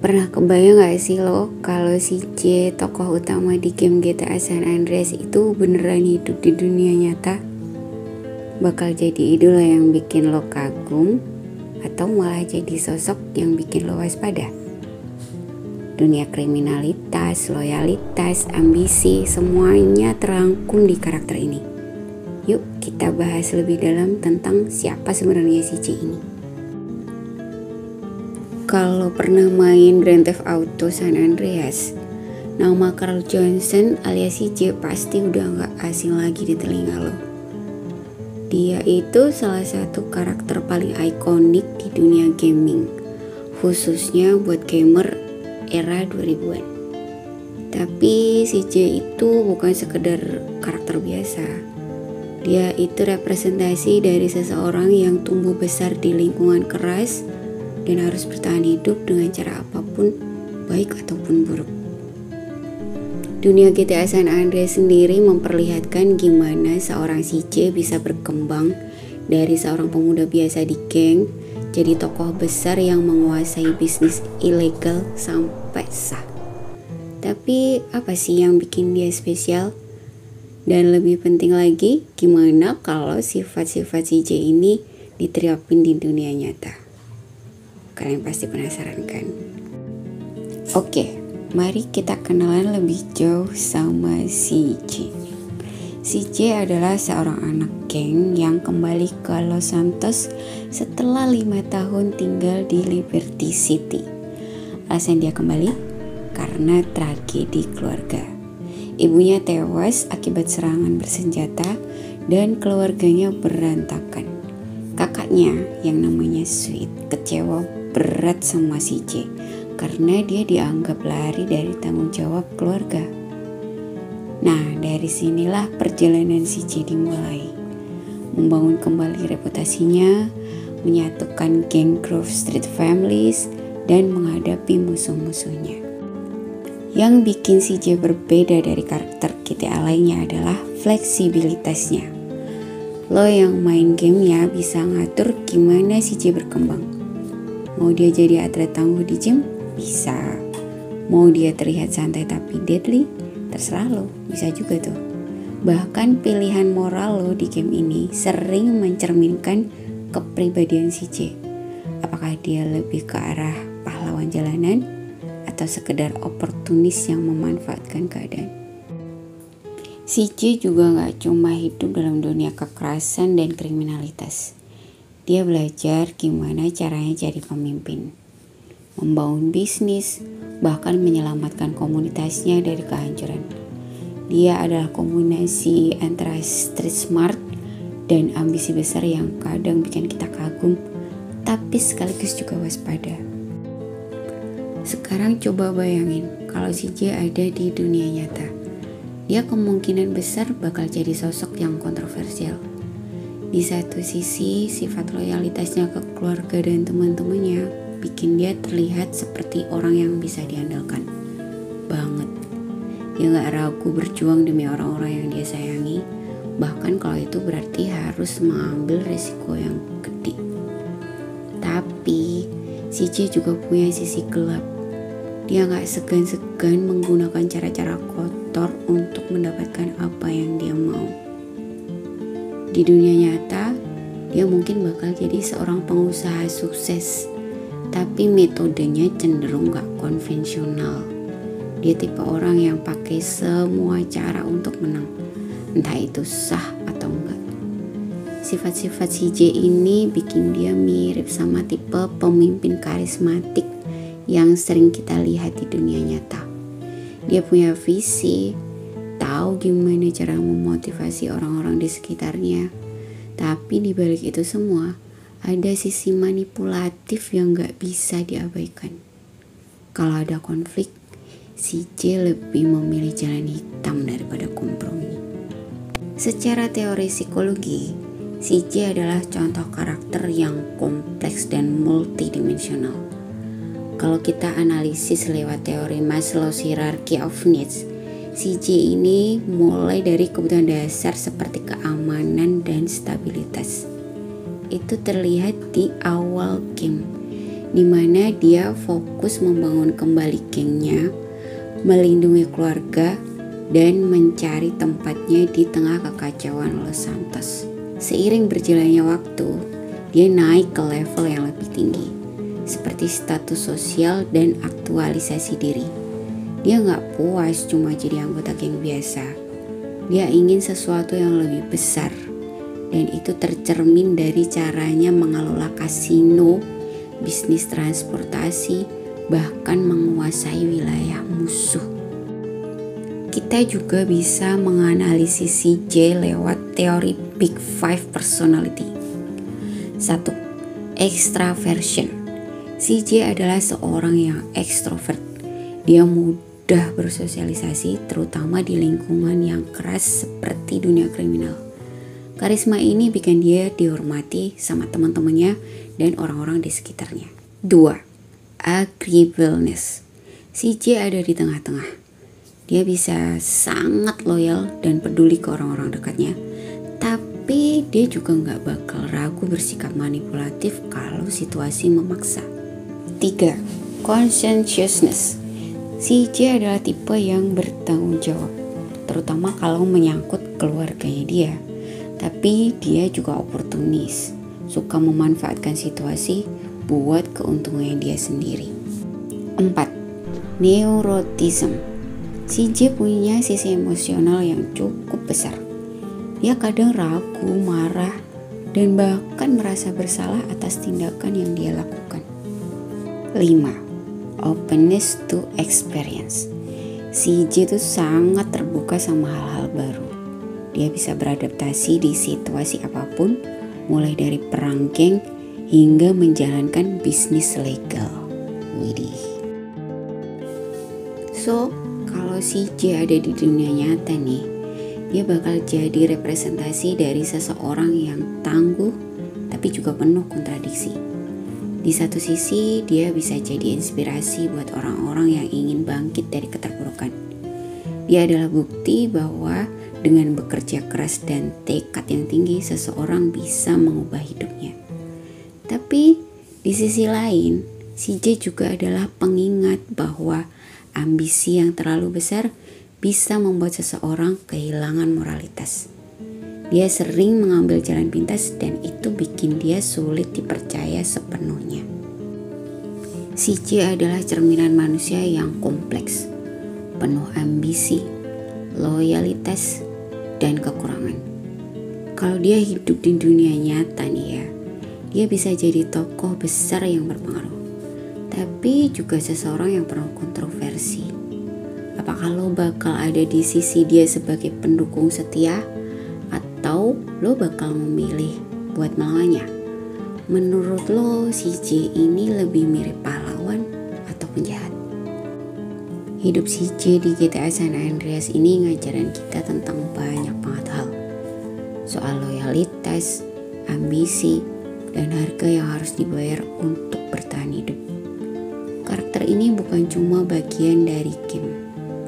Pernah kebayang gak sih lo kalau si J, tokoh utama di game GTA San Andreas itu beneran hidup di dunia nyata? Bakal jadi idola yang bikin lo kagum atau malah jadi sosok yang bikin lo waspada? Dunia kriminalitas, loyalitas, ambisi, semuanya terangkum di karakter ini. Yuk kita bahas lebih dalam tentang siapa sebenarnya si J ini. Kalau pernah main Grand Theft Auto San Andreas, nama Carl Johnson alias si J pasti udah gak asing lagi di telinga lo. Dia itu salah satu karakter paling ikonik di dunia gaming, khususnya buat gamer era 2000-an. Tapi si J itu bukan sekedar karakter biasa. Dia itu representasi dari seseorang yang tumbuh besar di lingkungan keras dan harus bertahan hidup dengan cara apapun, baik ataupun buruk. Dunia GTA San Andreas sendiri memperlihatkan gimana seorang si J bisa berkembang dari seorang pemuda biasa di geng jadi tokoh besar yang menguasai bisnis ilegal sampai sah. Tapi apa sih yang bikin dia spesial? Dan lebih penting lagi, gimana kalau sifat-sifat si J ini diterapin di dunia nyata? Kalian pasti penasaran kan? Oke, mari kita kenalan lebih jauh sama si J. Si J adalah seorang anak geng yang kembali ke Los Santos setelah 5 tahun tinggal di Liberty City. Alasan dia kembali karena tragedi keluarga. Ibunya tewas akibat serangan bersenjata dan keluarganya berantakan. Kakaknya yang namanya Sweet kecewa berat sama si J karena dia dianggap lari dari tanggung jawab keluarga. Nah, dari sinilah perjalanan si J dimulai. Membangun kembali reputasinya, menyatukan geng Grove Street Families, dan menghadapi musuh-musuhnya. Yang bikin si J berbeda dari karakter GTA lainnya adalah fleksibilitasnya. Lo yang main gamenya bisa ngatur gimana si J berkembang. Mau dia jadi atlet tangguh di gym? Bisa. Mau dia terlihat santai tapi deadly? Terserah lo, bisa juga tuh. Bahkan pilihan moral lo di game ini sering mencerminkan kepribadian si J. Apakah dia lebih ke arah pahlawan jalanan atau sekedar oportunis yang memanfaatkan keadaan? Si J juga gak cuma hidup dalam dunia kekerasan dan kriminalitas. Dia belajar gimana caranya jadi pemimpin, membangun bisnis, bahkan menyelamatkan komunitasnya dari kehancuran. Dia adalah kombinasi antara street smart dan ambisi besar yang kadang bikin kita kagum, tapi sekaligus juga waspada. Sekarang coba bayangin kalau si J ada di dunia nyata. Dia kemungkinan besar bakal jadi sosok yang kontroversial. Di satu sisi, sifat loyalitasnya ke keluarga dan teman-temannya bikin dia terlihat seperti orang yang bisa diandalkan banget. Dia gak ragu berjuang demi orang-orang yang dia sayangi, bahkan kalau itu berarti harus mengambil resiko yang gede. Tapi si J juga punya sisi gelap. Dia gak segan-segan menggunakan cara-cara kotor untuk mendapatkan apa yang dia mau. Di dunia nyata, dia mungkin bakal jadi seorang pengusaha sukses, tapi metodenya cenderung gak konvensional. Dia tipe orang yang pakai semua cara untuk menang, entah itu sah atau enggak. Sifat-sifat si J ini bikin dia mirip sama tipe pemimpin karismatik yang sering kita lihat di dunia nyata. Dia punya visi, tahu gimana cara memotivasi orang-orang di sekitarnya. Tapi di balik itu semua, ada sisi manipulatif yang gak bisa diabaikan. Kalau ada konflik, si J lebih memilih jalan hitam daripada kompromi. Secara teori psikologi, si J adalah contoh karakter yang kompleks dan multidimensional. Kalau kita analisis lewat teori Maslow's Hierarchy of Needs, si J ini mulai dari kebutuhan dasar seperti keamanan dan stabilitas. Itu terlihat di awal game. dimana dia fokus membangun kembali gengnya, melindungi keluarga, dan mencari tempatnya di tengah kekacauan Los Santos. Seiring berjalannya waktu, dia naik ke level yang lebih tinggi, seperti status sosial dan aktualisasi diri. Dia gak puas cuma jadi anggota geng biasa. Dia ingin sesuatu yang lebih besar, dan itu tercermin dari caranya mengelola kasino, bisnis transportasi, bahkan menguasai wilayah musuh. Kita juga bisa menganalisis CJ lewat teori Big Five Personality. 1. Extraversion. CJ adalah seorang yang ekstrovert. Dia mudah bersosialisasi, terutama di lingkungan yang keras seperti dunia kriminal. Karisma ini bikin dia dihormati sama teman-temannya dan orang-orang di sekitarnya. 2. Agreeableness. CJ ada di tengah-tengah. Dia bisa sangat loyal dan peduli ke orang-orang dekatnya, tapi dia juga gak bakal ragu bersikap manipulatif kalau situasi memaksa. 3. Conscientiousness. CJ adalah tipe yang bertanggung jawab, terutama kalau menyangkut keluarganya dia. Tapi dia juga oportunis, suka memanfaatkan situasi buat keuntungan dia sendiri. 4. Neuroticism. CJ punya sisi emosional yang cukup besar. Dia kadang ragu, marah, dan bahkan merasa bersalah atas tindakan yang dia lakukan. 5. Openness to experience. CJ itu sangat terbuka sama hal-hal baru. Dia bisa beradaptasi di situasi apapun, mulai dari perang geng hingga menjalankan bisnis legal. Widih. So, kalau CJ ada di dunia nyata nih, dia bakal jadi representasi dari seseorang yang tangguh tapi juga penuh kontradiksi. Di satu sisi, dia bisa jadi inspirasi buat orang-orang yang ingin bangkit dari keterpurukan. Dia adalah bukti bahwa dengan bekerja keras dan tekad yang tinggi, seseorang bisa mengubah hidupnya. Tapi di sisi lain, CJ juga adalah pengingat bahwa ambisi yang terlalu besar bisa membuat seseorang kehilangan moralitas. Dia sering mengambil jalan pintas dan itu bikin dia sulit dipercaya sepenuhnya. CJ adalah cerminan manusia yang kompleks, penuh ambisi, loyalitas, dan kekurangan. Kalau dia hidup di dunia nyata nih ya, dia bisa jadi tokoh besar yang berpengaruh, tapi juga seseorang yang penuh kontroversi. Apakah lo bakal ada di sisi dia sebagai pendukung setia, atau lo bakal memilih buat melawannya? Menurut lo, CJ ini lebih mirip pahlawan atau penjahat? Hidup CJ di GTA San Andreas ini ngajarin kita tentang banyak banget hal. Soal loyalitas, ambisi, dan harga yang harus dibayar untuk bertahan hidup. Karakter ini bukan cuma bagian dari game,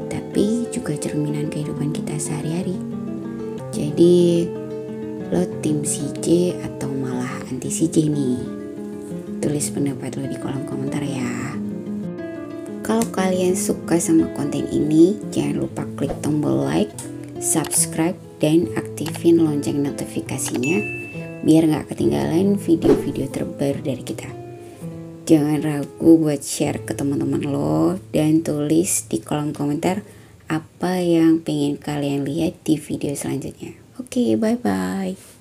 tapi juga cerminan kehidupan kita sehari-hari. Jadi, lo tim CJ atau malah anti CJ nih? Tulis pendapat lo di kolom komentar ya. Kalau kalian suka sama konten ini, jangan lupa klik tombol like, subscribe, dan aktifin lonceng notifikasinya biar gak ketinggalan video-video terbaru dari kita. Jangan ragu buat share ke teman-teman lo dan tulis di kolom komentar apa yang pengen kalian lihat di video selanjutnya. Oke, bye-bye.